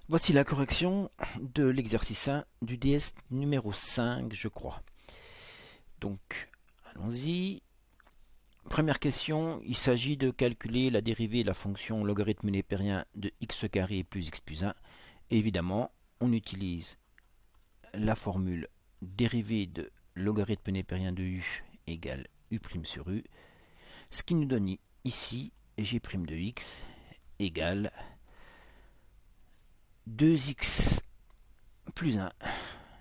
Voici la correction de l'exercice 1 du DS numéro 5, je crois. Donc, allons-y. Première question, il s'agit de calculer la dérivée de la fonction logarithme népérien de x carré plus x plus 1. Et évidemment, on utilise la formule dérivée de logarithme népérien de u égale u' sur u, ce qui nous donne ici g' de x égale 2x plus 1,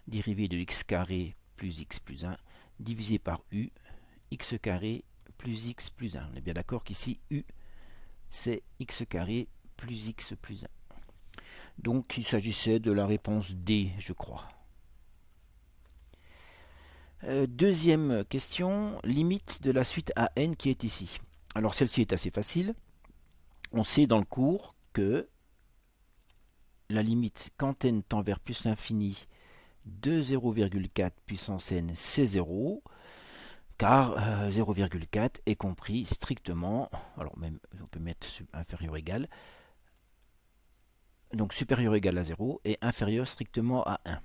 dérivée de x carré plus x plus 1, divisé par u, x carré plus x plus 1. On est bien d'accord qu'ici, u, c'est x carré plus x plus 1. Donc, il s'agissait de la réponse D, je crois. Deuxième question, limite de la suite à n qui est ici. Alors, celle-ci est assez facile. On sait dans le cours que la limite quand n tend vers plus l'infini de 0,4 puissance n, c'est 0, car 0,4 est compris strictement, alors même on peut mettre inférieur égal, donc supérieur égal à 0 et inférieur strictement à 1.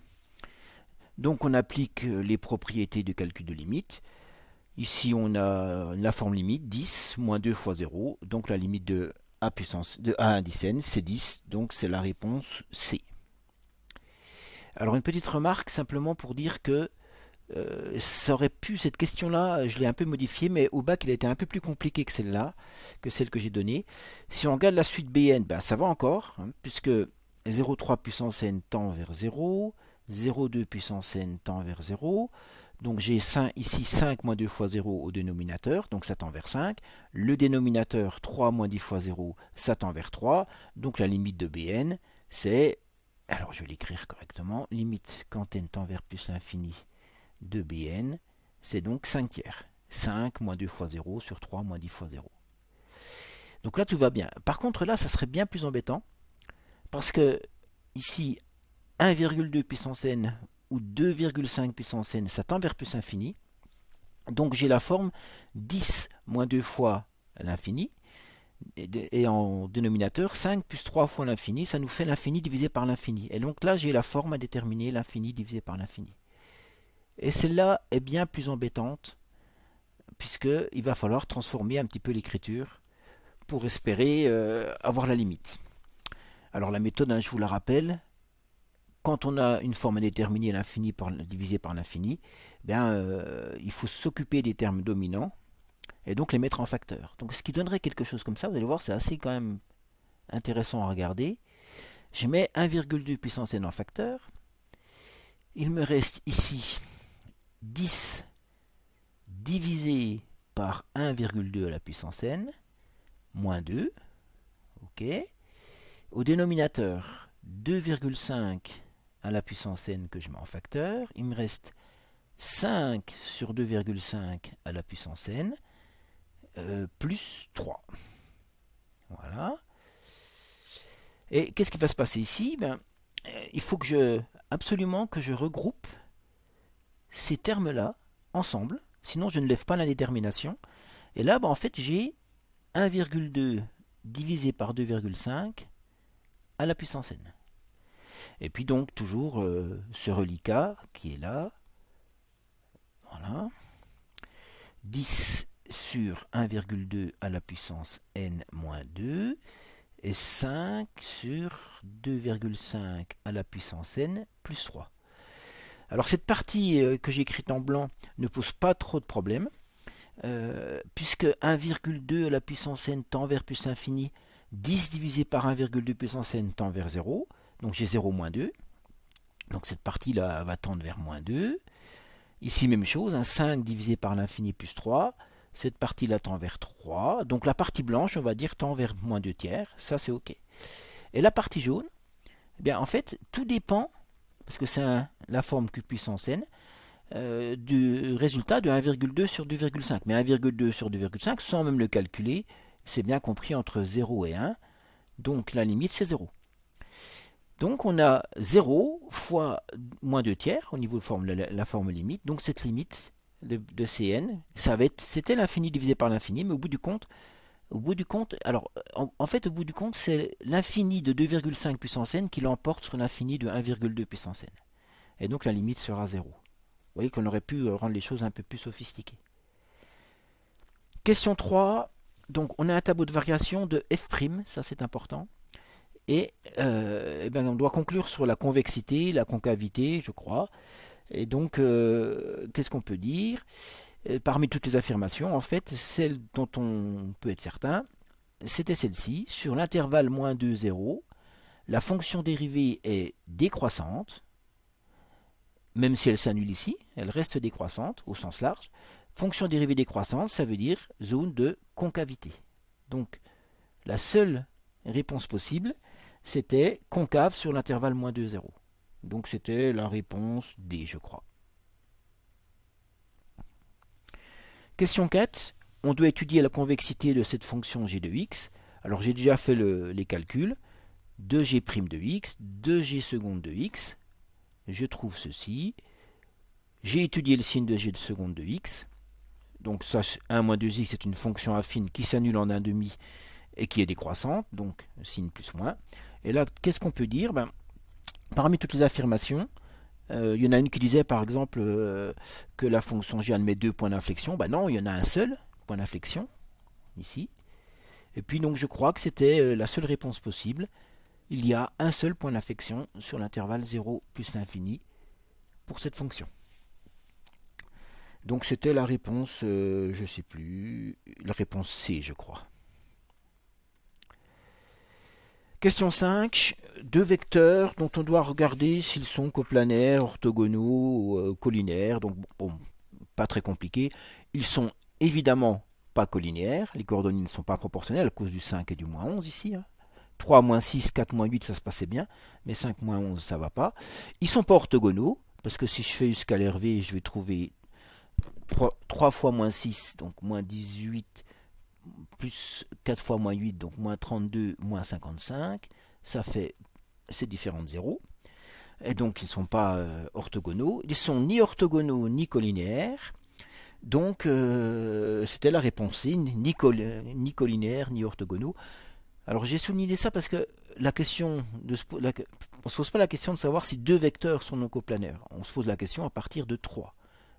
Donc on applique les propriétés du calcul de limite. Ici on a la forme limite 10 moins 2 fois 0, donc la limite de a puissance de a indice n c'est 10, donc c'est la réponse C. Alors une petite remarque simplement pour dire que ça aurait pu, cette question-là, je l'ai un peu modifiée, mais au bac, il a été un peu plus compliqué que celle-là, que celle que j'ai donnée. Si on regarde la suite Bn, ben, ça va encore, hein, puisque 0,3 puissance n tend vers 0, 0,2 puissance n tend vers 0, donc j'ai ici 5 moins 2 fois 0 au dénominateur, donc ça tend vers 5. Le dénominateur 3 moins 10 fois 0, ça tend vers 3, donc la limite de Bn, c'est, alors je vais l'écrire correctement, limite quand n tend vers plus l'infini de Bn, c'est donc 5 tiers. 5 moins 2 fois 0 sur 3 moins 10 fois 0. Donc là, tout va bien. Par contre, là, ça serait bien plus embêtant, parce que ici, 1,2 puissance n ou 2,5 puissance n, ça tend vers plus infini. Donc j'ai la forme 10 moins 2 fois l'infini, et en dénominateur, 5 plus 3 fois l'infini, ça nous fait l'infini divisé par l'infini. Et donc là, j'ai la forme à déterminer, l'infini divisé par l'infini. Et celle-là est bien plus embêtante, puisqu'il va falloir transformer un petit peu l'écriture pour espérer avoir la limite. Alors la méthode, hein, je vous la rappelle, quand on a une forme à déterminer l'infini divisé par l'infini, il faut s'occuper des termes dominants et donc les mettre en facteur. Donc ce qui donnerait quelque chose comme ça, vous allez voir, c'est assez quand même intéressant à regarder. Je mets 1,2 puissance n en facteur. Il me reste ici 10 divisé par 1,2 à la puissance n, moins 2, ok. Au dénominateur, 2,5 à la puissance n que je mets en facteur, il me reste 5 sur 2,5 à la puissance n, plus 3. Voilà. Et qu'est-ce qui va se passer ici? Il faut absolument que je regroupe ces termes-là ensemble, sinon je ne lève pas la détermination. Et là, en fait, j'ai 1,2 divisé par 2,5 à la puissance n. Et puis donc toujours ce reliquat qui est là. Voilà. 10 sur 1,2 à la puissance n moins 2 et 5 sur 2,5 à la puissance n plus 3. Alors cette partie que j'ai écrite en blanc ne pose pas trop de problèmes, puisque 1,2 à la puissance n tend vers plus infini, 10 divisé par 1,2 puissance n tend vers 0, donc j'ai 0 moins 2, donc cette partie-là va tendre vers moins 2. Ici même chose, 5 divisé par l'infini plus 3, cette partie-là tend vers 3, donc la partie blanche, on va dire, tend vers moins 2 tiers, ça c'est ok. Et la partie jaune, eh bien en fait, tout dépend, parce que c'est la forme q puissance n, du résultat de 1,2 sur 2,5. Mais 1,2 sur 2,5, sans même le calculer, c'est bien compris entre 0 et 1. Donc la limite, c'est 0. Donc on a 0 fois moins 2 tiers au niveau de la forme limite. Donc cette limite de Cn, c'était l'infini divisé par l'infini, mais au bout du compte, Au bout du compte, alors en fait au bout du compte c'est l'infini de 2,5 puissance n qui l'emporte sur l'infini de 1,2 puissance n. Et donc la limite sera 0. Vous voyez qu'on aurait pu rendre les choses un peu plus sophistiquées. Question 3. Donc on a un tableau de variation de f', ça c'est important. Et, on doit conclure sur la convexité, la concavité, je crois. Et donc, qu'est-ce qu'on peut dire? Parmi toutes les affirmations, en fait, celle dont on peut être certain, c'était celle-ci. Sur l'intervalle moins 2, 0, la fonction dérivée est décroissante, même si elle s'annule ici, elle reste décroissante au sens large. Fonction dérivée décroissante, ça veut dire zone de concavité. Donc, la seule réponse possible, c'était concave sur l'intervalle moins 2, 0. Donc c'était la réponse D, je crois. Question 4. On doit étudier la convexité de cette fonction g de x. Alors j'ai déjà fait les calculs. 2g' de x, 2g seconde de x. Je trouve ceci. J'ai étudié le signe de g de seconde de x. Donc ça, 1 moins 2x, c'est une fonction affine qui s'annule en 1,5 et qui est décroissante. Donc signe plus moins. Et là, qu'est-ce qu'on peut dire? Parmi toutes les affirmations, il y en a une qui disait par exemple que la fonction g admet 2 points d'inflexion. Non, il y en a un seul point d'inflexion, ici. Et puis donc je crois que c'était la seule réponse possible. Il y a un seul point d'inflexion sur l'intervalle 0 plus l'infini pour cette fonction. Donc c'était la réponse, je ne sais plus, la réponse C, je crois. Question 5, deux vecteurs dont on doit regarder s'ils sont coplanaires, orthogonaux, collinaires. Donc bon, pas très compliqué. Ils sont évidemment pas collinaires. Les coordonnées ne sont pas proportionnelles à cause du 5 et du moins 11 ici. 3 moins 6, 4 moins 8, ça se passait bien. Mais 5 moins 11, ça va pas. Ils sont pas orthogonaux. Parce que si je fais U scalaire V, je vais trouver 3 fois moins 6, donc moins 18, plus 4 fois moins 8, donc moins 32, moins 55, ça fait ces différents zéros. Et donc ils ne sont pas orthogonaux. Ils ne sont ni orthogonaux ni collinéaires. Donc c'était la réponse C, ni collinéaires ni orthogonaux. Alors j'ai souligné ça parce que la question on ne se pose pas la question de savoir si deux vecteurs sont non coplanaires. On se pose la question à partir de 3.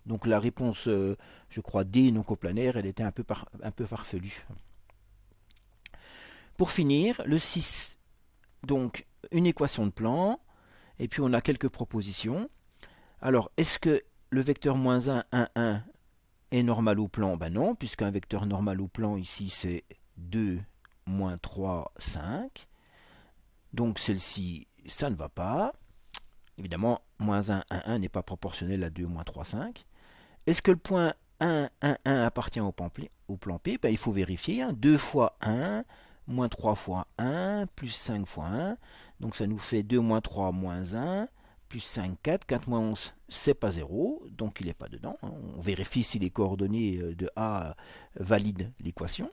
Donc la réponse, je crois, D non coplanaire, elle était un peu farfelue. Pour finir, le 6, donc une équation de plan, et puis on a quelques propositions. Alors, est-ce que le vecteur moins 1, 1, 1 est normal au plan? Non, puisqu'un vecteur normal au plan ici c'est 2, moins 3, 5. Donc celle-ci, ça ne va pas. Évidemment, moins 1, 1, 1 n'est pas proportionnel à 2, moins 3, 5. Est-ce que le point 1, 1, 1 appartient au plan P? Il faut vérifier. 2 fois 1, moins 3 fois 1, plus 5 fois 1. Donc ça nous fait 2 moins 3 moins 1, plus 5, 4. 4 moins 11, c'est pas 0, donc il n'est pas dedans. On vérifie si les coordonnées de A valident l'équation.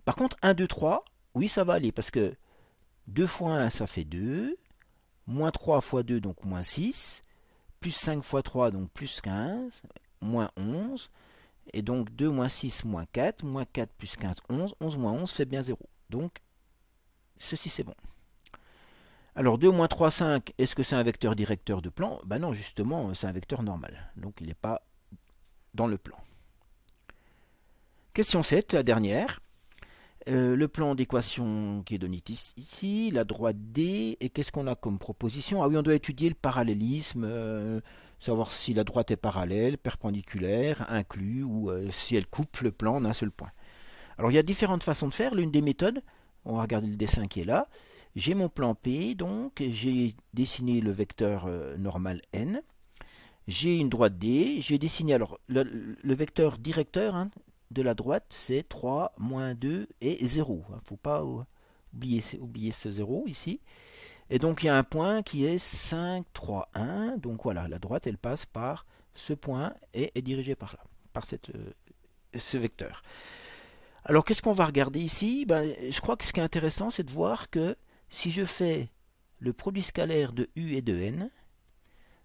Par contre, 1, 2, 3, oui, ça va aller, parce que 2 fois 1, ça fait 2. Moins 3 fois 2, donc moins 6. Plus 5 fois 3, donc plus 15. Moins 11. Et donc 2 moins 6 moins 4. Moins 4 plus 15, 11. 11 moins 11 fait bien 0. Donc, ceci c'est bon. Alors 2 moins 3, 5, est-ce que c'est un vecteur directeur de plan? Non, justement, c'est un vecteur normal. Donc il n'est pas dans le plan. Question 7, la dernière. Le plan d'équation qui est donné ici, la droite D, et qu'est-ce qu'on a comme proposition? Ah oui, on doit étudier le parallélisme, savoir si la droite est parallèle, perpendiculaire, inclus, ou si elle coupe le plan d'un seul point. Alors il y a différentes façons de faire. L'une des méthodes, on va regarder le dessin qui est là. J'ai mon plan P, donc j'ai dessiné le vecteur normal n. J'ai une droite D, j'ai dessiné alors le vecteur directeur de la droite, c'est 3, moins 2 et 0. Il ne faut pas oublier ce 0 ici. Et donc il y a un point qui est 5, 3, 1. Donc voilà, la droite, elle passe par ce point et est dirigée par là, par ce vecteur. Alors qu'est-ce qu'on va regarder ici? Je crois que ce qui est intéressant, c'est de voir que si je fais le produit scalaire de U et de N,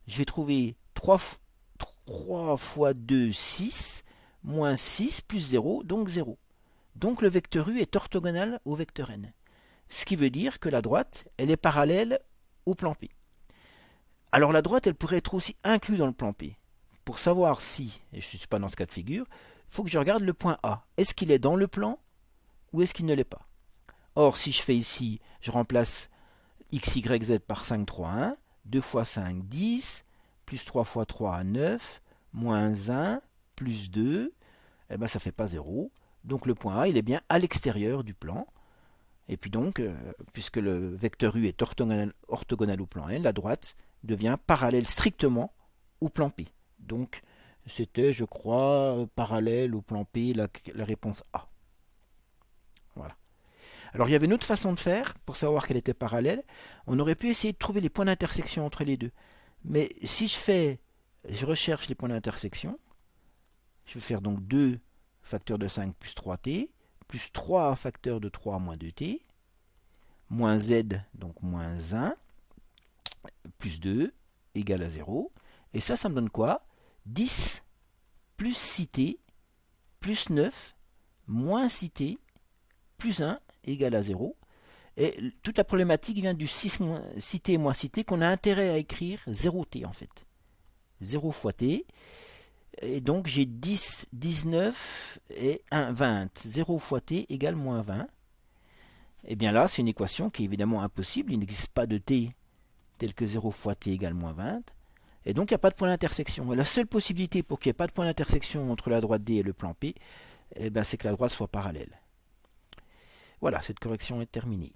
je vais trouver 3 fois 2, 6, moins 6 plus 0, donc 0. Donc le vecteur U est orthogonal au vecteur n. Ce qui veut dire que la droite, elle est parallèle au plan P. Alors la droite, elle pourrait être aussi inclue dans le plan P. Pour savoir si, et je ne suis pas dans ce cas de figure, il faut que je regarde le point A. Est-ce qu'il est dans le plan ou est-ce qu'il ne l'est pas? Or, si je fais ici, je remplace x, y, z par 5, 3, 1, 2 fois 5, 10, plus 3 fois 3, 9, moins 1, plus 2, eh ben, ça ne fait pas 0. Donc le point A, il est bien à l'extérieur du plan. Et puis donc, puisque le vecteur U est orthogonal au plan N, la droite devient parallèle strictement au plan P. Donc, c'était, je crois, parallèle au plan P, la réponse A. Voilà. Alors, il y avait une autre façon de faire pour savoir qu'elle était parallèle. On aurait pu essayer de trouver les points d'intersection entre les deux. Mais si je recherche les points d'intersection, je vais faire donc 2 facteur de 5 plus 3t, plus 3 facteur de 3 moins 2t, moins z, donc moins 1, plus 2, égale à 0. Et ça me donne quoi? 10 plus 6t, plus 9, moins 6t, plus 1, égale à 0. Et toute la problématique vient du 6t moins 6t qu'on a intérêt à écrire 0t en fait. 0 fois t. Et donc j'ai 10, 19 et 1, 20. 0 fois t égale moins 20. Et bien là, c'est une équation qui est évidemment impossible. Il n'existe pas de t tel que 0 fois t égale moins 20. Et donc, il n'y a pas de point d'intersection. Et la seule possibilité pour qu'il n'y ait pas de point d'intersection entre la droite D et le plan P, c'est que la droite soit parallèle. Voilà, cette correction est terminée.